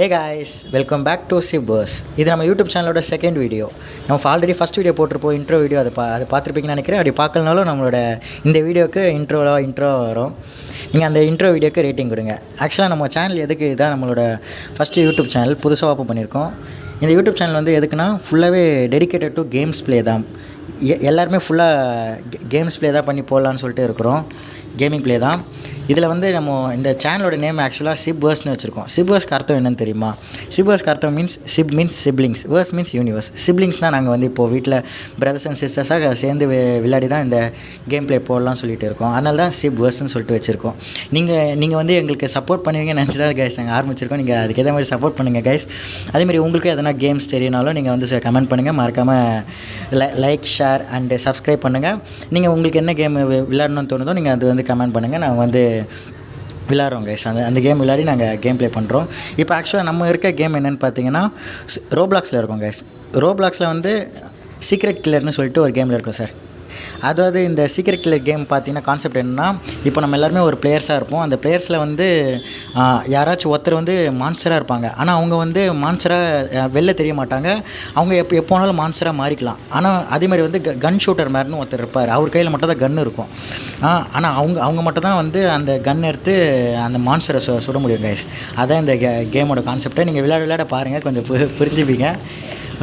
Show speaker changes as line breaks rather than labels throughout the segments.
Hey guys, welcome back to Chippers. இது நம்ம YouTube சேனலோட செகண்ட் வீடியோ. நம்ம ஆல்ரெடி ஃபஸ்ட் வீடியோ போட்டிருப்போம், இன்ட்ரோ வீடியோ. அதை பார்த்துருப்பீங்கன்னு நினைக்கிறேன். அப்படி பார்க்கலனாலும் நம்மளோட இந்த வீடியோக்கு இன்ட்ரோ வரும். நீங்கள் அந்த இன்ட்ரோ வீடியோக்கு ரேட்டிங் கொடுங்க. ஆக்சுவலாக நம்ம சேனல் எதுக்கு இதான் நம்மளோட ஃபஸ்ட்டு யூடியூப் சேனல் புதுசாக ஓப்பன் பண்ணியிருக்கோம். இந்த யூடியூப் சேனல் வந்து எதுக்குன்னா ஃபுல்லாகவே டெடிக்கேட்டட் டு கேம்ஸ் ப்ளே தான். எல்லாருமே ஃபுல்லாக கேம்ஸ் ப்ளே தான் பண்ணி போடலான்னு சொல்லிட்டு இருக்கிறோம். கேமிங் ப்ளே தான். இதில் வந்து நம்ம இந்த சேனலோட நேம் ஆக்சுவலாக சிப்வர்ஸ்னு வச்சுருக்கோம். சிப்வர்ஸ்க்கு அர்த்தம் என்னன்னு தெரியுமா? சிப்வர்ஸ்க்கு அர்த்தம் means siblings, verse means universe. சிப்லிங்ஸ்னால் நாங்கள் வந்து இப்போது வீட்டில் பிரதர்ஸ் அண்ட் சிஸ்டர்ஸாக சேர்ந்து விளையாடி தான் இந்த கேம் ப்ளே போடலாம்னு சொல்லிட்டு இருக்கோம். அதனால தான் சிப்வர்ஸ்ன்னு சொல்லிட்டு வச்சுருக்கோம். நீங்கள் வந்து எங்களுக்கு சப்போர்ட் பண்ணுவீங்கன்னு நினச்சி தான் கைஸ் நாங்கள் ஆரம்பிச்சிருக்கோம். நீங்கள் அதுக்கு எதே மாதிரி சப்போர்ட் பண்ணுங்கள் கைஸ். அதேமாதிரி உங்களுக்கு எதனா கேம்ஸ் தெரியனாலும் நீங்கள் வந்து கமெண்ட் பண்ணுங்கள். மறக்காமல் லைக், ஷேர் அண்டு சப்ஸ்கிரைப் பண்ணுங்கள். நீங்கள் உங்களுக்கு என்ன கேம் விளையாடணும்னு தோணுதோ நீங்கள் அது வந்து கமெண்ட் பண்ணுங்கள். நாங்கள் வந்து விளையாடுறோம் கைஸ். அந்த கேம் விளையாடி நாங்கள் கேம் ப்ளே பண்ணுறோம். இப்போ ஆக்சுவலாக நம்ம இருக்க கேம் என்னென்னு பார்த்தீங்கன்னா ரோப்ளாக்ஸில் இருக்கோம் கைஸ். ரோப்ளாக்ஸில் வந்து சீக்ரெட் கில்லர்னு சொல்லிட்டு ஒரு கேமில் இருக்கும் சார். அதாவது இந்த சீக்ரெட் கில்லர் கேம் பார்த்தீங்கன்னா கான்செப்ட் என்னென்னா, இப்போ நம்ம எல்லாருமே ஒரு பிளேயர்ஸாக இருப்போம். அந்த பிளேயர்ஸில் வந்து யாராச்சும் ஒருத்தர் வந்து மான்ஸ்டராக இருப்பாங்க. ஆனால் அவங்க வந்து மான்ஸ்டராக வெளில தெரிய மாட்டாங்க. அவங்க எப்போ வேணாலும் மான்ஸ்டராக மாறிக்கலாம். ஆனால் அதேமாதிரி வந்து கன் ஷூட்டர் மாதிரின்னு ஒருத்தர் இருப்பார். அவர் கையில் மட்டும் தான் கன் இருக்கும். ஆனால் அவங்க மட்டும் தான் வந்து அந்த கன் எடுத்து அந்த மான்ஸ்டரை சுட முடியும் கைஸ். அதான் இந்த கேமோட கான்செப்டை. நீங்கள் விளையாட பாருங்கள், கொஞ்சம் புரிஞ்சுப்பீங்க.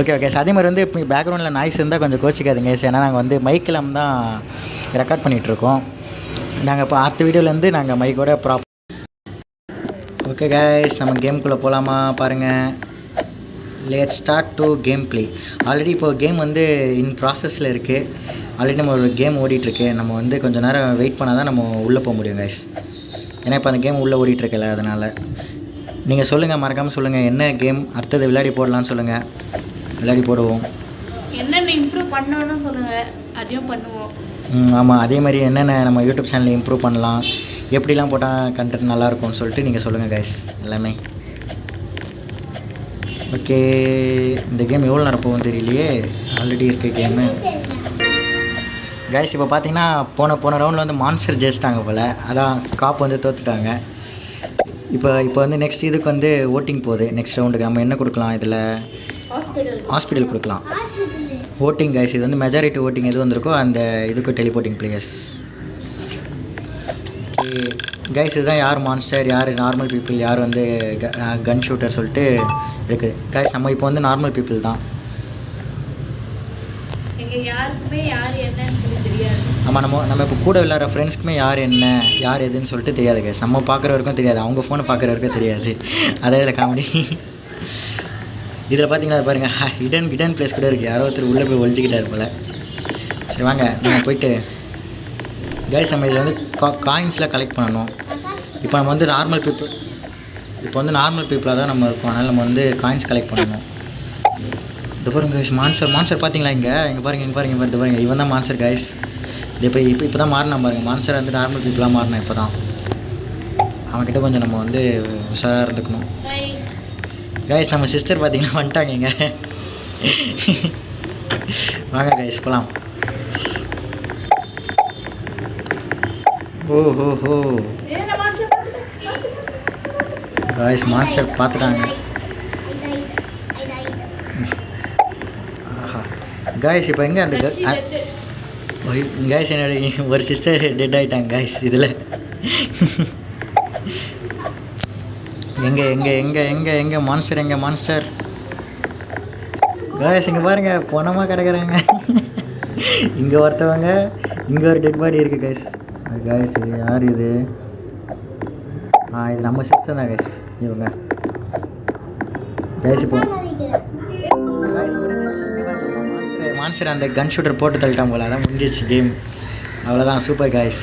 Okay sir. அதே மாதிரி வந்து இப்போ பேக்ரவுண்டில் நாய்ஸ் இருந்தால் கொஞ்சம் கோச்சிக்காதுங்க சார். ஏன்னா நாங்கள் வந்து மைக்கில் தான் ரெக்கார்ட் பண்ணிகிட்ருக்கோம். நாங்கள் இப்போ அடுத்த வீடியோலேருந்து நாங்கள் மைக்கோட ஓகே கைஸ், நம்ம கேமுக்குள்ளே போகலாமா? பாருங்கள், let's start to game play. Already இப்போது கேம் வந்து இன் ப்ராசஸில் இருக்குது. ஆல்ரெடி நம்ம ஒரு கேம் ஓடிட்டுருக்கு. நம்ம வந்து கொஞ்சம் நேரம் வெயிட் பண்ணால் தான் நம்ம உள்ளே போக முடியும் கைஸ். ஏன்னா இப்போ அந்த கேம் உள்ளே ஓடிட்டுருக்கல, அதனால் நீங்கள் சொல்லுங்கள், மறக்காமல் சொல்லுங்கள் என்ன கேம் அடுத்தது விளையாடி போடலான்னு சொல்லுங்கள். விளையாடி போடுவோம்.
என்னென்ன இம்ப்ரூவ் பண்ணணும்னு சொல்லுங்கள், அதையும் பண்ணுவோம்.
ஆமாம், அதே மாதிரி என்னென்ன நம்ம யூடியூப் சேனலில் இம்ப்ரூவ் பண்ணலாம், எப்படிலாம் போட்டால் கண்டென்ட் நல்லாயிருக்கும்னு சொல்லிட்டு நீங்கள் சொல்லுங்கள் கைஸ் எல்லாமே. ஓகே, இந்த கேம் எவ்வளோ நேரம் போகும் தெரியலையே. ஆல்ரெடி இருக்க கேமு கைஸ். இப்போ பார்த்தீங்கன்னா போன ரவுண்டில் வந்து மான்ஸ்டர் ஜெயிச்சிட்டாங்க போல். அதான் காப் வந்து தோற்றுட்டாங்க. இப்போ வந்து நெக்ஸ்ட் இதுக்கு வந்து ஓட்டிங் போகுது. நெக்ஸ்ட் ரவுண்டுக்கு நம்ம என்ன கொடுக்கலாம்? இதில் ஹாஸ்பிட்டல் கொடுக்கலாம். Voting guys. இது வந்து மெஜாரிட்டி ஓட்டிங் எது வந்திருக்கோ அந்த இதுக்கு டெலிபோர்ட்டிங் பிளேயர்ஸ். ஓகே கைஸ், இதுதான் யார் மான்ஸ்டர், யார் நார்மல் பீப்புள், யார் வந்து கன் ஷூட்டர் சொல்லிட்டு இருக்குது கைஸ். நம்ம இப்போ வந்து நார்மல் பீப்புள் தான். ஆமாம், நம்ம இப்போ கூட விளையாடுற ஃப்ரெண்ட்ஸ்க்குமே யார் என்ன யார் எதுன்னு சொல்லிட்டு தெரியாது கைஸ். நம்ம பார்க்குற வரைக்கும் தெரியாது, அவங்க ஃபோனை பார்க்குற வரைக்கும் தெரியாது. அதே இதில் காமெடி. இதில் பார்த்தீங்கன்னா பாருங்கள், ஹிடன் பிளேஸ் கூட இருக்குது. யாரோ ஒருத்தர் உள்ளே போய் ஒழிச்சிக்கிட்டார் போல். சரி வாங்க நம்ம போயிட்டு கைஸ், நம்ம இதில் வந்து காயின்ஸ்லாம் கலெக்ட் பண்ணணும். இப்போ நம்ம வந்து நார்மல் பீப்புளாக தான் நம்ம இருக்கோம். அதனால் நம்ம வந்து காயின்ஸ் கலெக்ட் பண்ணணும். இது பாருங்க கைஸ், மான்ஸ்டர் பார்த்தீங்களா? இங்கே பாருங்கள், இது பாருங்கள், இவன் தான் மான்ஸ்டர் கைஸ். இது இப்போ தான் மாறினா பாருங்கள். மான்ஸ்டர் வந்து நார்மல் பீப்புளாக மாறினா இப்போ தான். அவன்கிட்ட கொஞ்சம் நம்ம வந்து உஷாராக இருந்துக்கணும் கைஸ். நம்ம சிஸ்டர் பார்த்தீங்கன்னா வந்துட்டாங்க இங்கே. வாங்க கைஸ் போகலாம். ஓஹோ கைஸ், மாஸ்டர் பார்த்துட்டாங்க. ஆஹா கைஸ், இப்போ எங்கே அந்த கைஸ் என்னோட ஒரு சிஸ்டர் டெட் ஆகிட்டாங்க கைஸ். இதில் எங்கே மான்ஸ்டர் கைஸ். இங்கே பாருங்கள், பொணமாக கிடக்குறாங்க. இங்கே ஒருத்தவங்க, இங்கே ஒரு டெட் பாடி இருக்குது கைஸ். கைஸ் இது யார்? இது இது நம்ம சிஸ்டர் தான் கைஸ். இவங்க கைஸ் இப்போ மான்ஸ்டர் அந்த கன் ஷூட்டர் போட்டு தள்ளிட்டான் போல. அதான் முடிஞ்சிச்சு கேம். அவ்வளோதான். Super guys.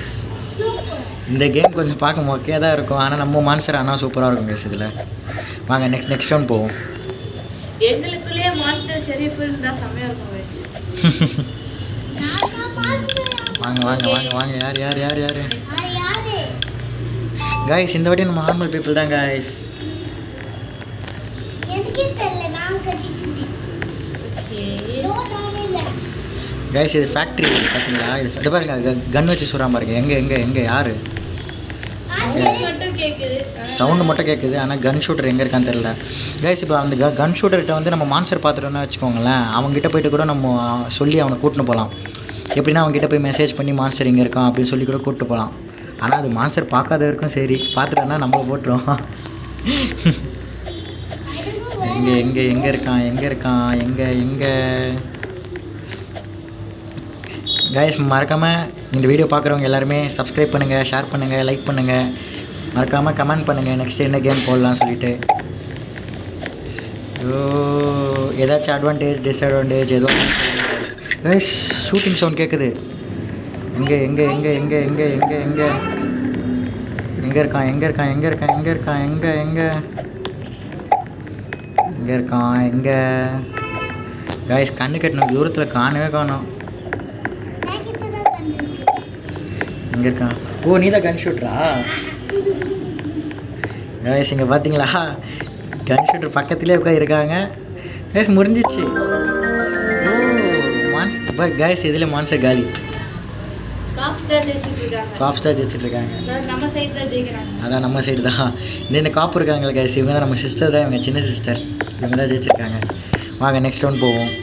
இந்த கேம் கொஞ்சம் பார்க்க ஓகே தான் இருக்கும். ஆனால் நம்ம மான்ஸ்டர் ஆனால் சூப்பராக இருக்கும் கைஸ். இதில் வாங்க நெக்ஸ்ட் ரவுண்ட் போவோம்.
எங்களுக்குள்ளே மான்ஸ்டர் ஷெரீஃப் இருந்தால் செம்மையாக இருக்கும்
வாங்க யார் கைஸ்? இந்த வாட்டி நம்ம நார்மல் பீப்புள் தான் கைஸ். கைஸ் இது ஃபேக்ட்ரி பார்த்தீங்களா? இது பாருங்க, கன் வச்சு சுடுறாம பாருங்க. எங்கே யார்?
மட்டும் கேக்குது.
சவுண்டு மட்டும் கேட்குது. ஆனால் கன் ஷூட்டர் எங்கே இருக்கான்னு தெரில கைஸ். இப்போ அந்த கன் ஷூட்டர்கிட்ட வந்து நம்ம மான்ஸ்டர் பார்த்துட்டோம்னா வச்சுக்கோங்களேன், அவங்ககிட்ட போய்ட்டு கூட நம்ம சொல்லி அவனை கூட்டின்னு போகலாம். எப்படின்னா அவங்ககிட்ட போய் மெசேஜ் பண்ணி மான்ஸ்டர் எங்கே இருக்கான் அப்படின்னு சொல்லி கூட கூப்பிட்டு போகலாம். ஆனால் அது மான்ஸ்டர் பார்க்காத வரைக்கும் சரி, பார்த்துட்டோன்னா நம்மளை போட்டுரும். எங்கே இருக்கான் கைஸ். மறக்காமல் இந்த வீடியோ பார்க்குறவங்க எல்லாருமே சப்ஸ்கிரைப் பண்ணுங்கள், ஷேர் பண்ணுங்கள், லைக் பண்ணுங்கள், மறக்காமல் கமெண்ட் பண்ணுங்கள் நெக்ஸ்ட் என்ன கேம் போடலாம்னு சொல்லிட்டு. ஏதாச்சும் அட்வான்டேஜ் டிஸ்அட்வான்டேஜ் எதுவும் கைஸ். ஷூட்டிங் சவுண்ட் கேட்குது. எங்கே இருக்கான் கைஸ். கண்ணு கட்டின தூரத்தில் காணவே காணோம். எங்கே இருக்கான்? ஓ, நீ தான் கன் ஷூட்டரா கைஸ்? இங்கே பார்த்தீங்களா, கன் ஷூட்டர் பக்கத்துலேயே உட்காந்துருக்காங்க கைஸ். முடிஞ்சிச்சு. ஓ மான்ஸ்டர் கைஸ். இதில் மான்ஸ்டர் காலி. காப் ஸ்டார் ஜெயிச்சிட்ருக்காங்க.
நம்ம சைடு தான் ஜெயிக்கிறாங்க.
அதான் நம்ம சைடு தான். இந்த காப்பு இருக்காங்களே கைஸ், இவங்க தான் நம்ம சிஸ்டர் தான், இவங்க சின்ன சிஸ்டர். இவங்க தான் ஜெயிச்சிருக்காங்க. வாங்க நெக்ஸ்ட் ரவுண்ட் போவோம்.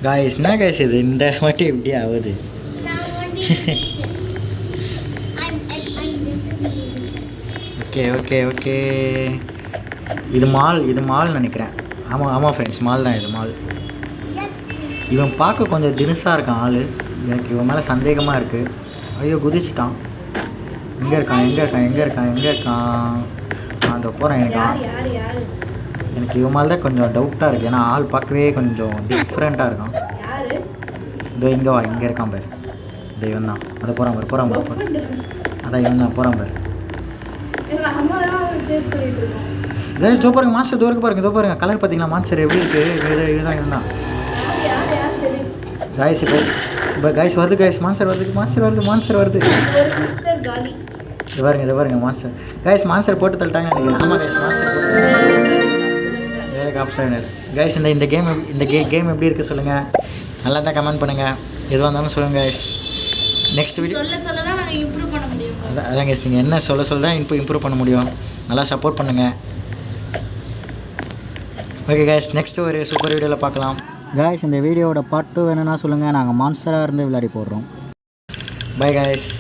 காய்ஸ் என்ன காய்ஸ் இது இந்த மட்டும் எப்படி ஆகுது? ஓகே. இது மால் நினைக்கிறேன். ஆமாம் ஃப்ரெண்ட்ஸ், மால் தான். இது மால். இவன் பார்க்க கொஞ்சம் தினுசாக இருக்கான் ஆள். எனக்கு இவன் மேலே சந்தேகமாக இருக்குது. ஐயோ குதிச்சிட்டான். எங்கே இருக்கான்? அந்த போகிறேன். எனக்கு இவன் மேலே தான் கொஞ்சம் டவுட்டாக இருக்குது. ஏன்னா ஆள் பார்க்கவே கொஞ்சம் டிஃப்ரெண்ட்டாக இருக்கான். இதோ இங்கே வா, இங்கே இருக்கான் பாரு. இதோ இவன் தான். அதை போகிறான் பாரு. அதான் இவன் தான் போகிறான் பாரு. கைஸ் இதோ பாருங்க, மாஸ்டர் தூரக்கு பாருங்க. இதோ பாருங்க கலர் பார்த்தீங்களா, மாஸ்டர் எப்படி இருக்குது? இதுதான் கைஸ். இப்போ கைஸ் வருது கைஸ். மாஸ்டர் வருது. இது பாருங்க மாஸ்டர். கைஸ் மாஸ்டர் போட்டு தள்ளிட்டாங்க நினைக்கிறேன். ஆமாம் கைஸ், மாஸ்டர் போட்டு கைஸ். இந்த கேம் எப்படி இருக்குது சொல்லுங்கள். நல்லா தான் கமெண்ட் பண்ணுங்கள். எதுவாக இருந்தாலும் சொல்லுங்கள் கைஸ். நெக்ஸ்ட் வீடியோ
சொல்ல தான் நாங்கள் இம்ப்ரூவ் பண்ண முடியும்.
அதான் கைஸ், நீங்கள் என்ன சொல்ல தான் இம்ப்ரூவ் பண்ண முடியும். நல்லா சப்போர்ட் பண்ணுங்கள். ஓகே கைஸ், நெக்ஸ்ட் ஒரு சூப்பர் வீடியோவில் பார்க்கலாம் கைஸ். இந்த வீடியோவோட பார்ட் 2 வேணும்னா சொல்லுங்கள். நாங்கள் மான்ஸ்டராக இருந்து விளையாடி போடுறோம். Bye guys.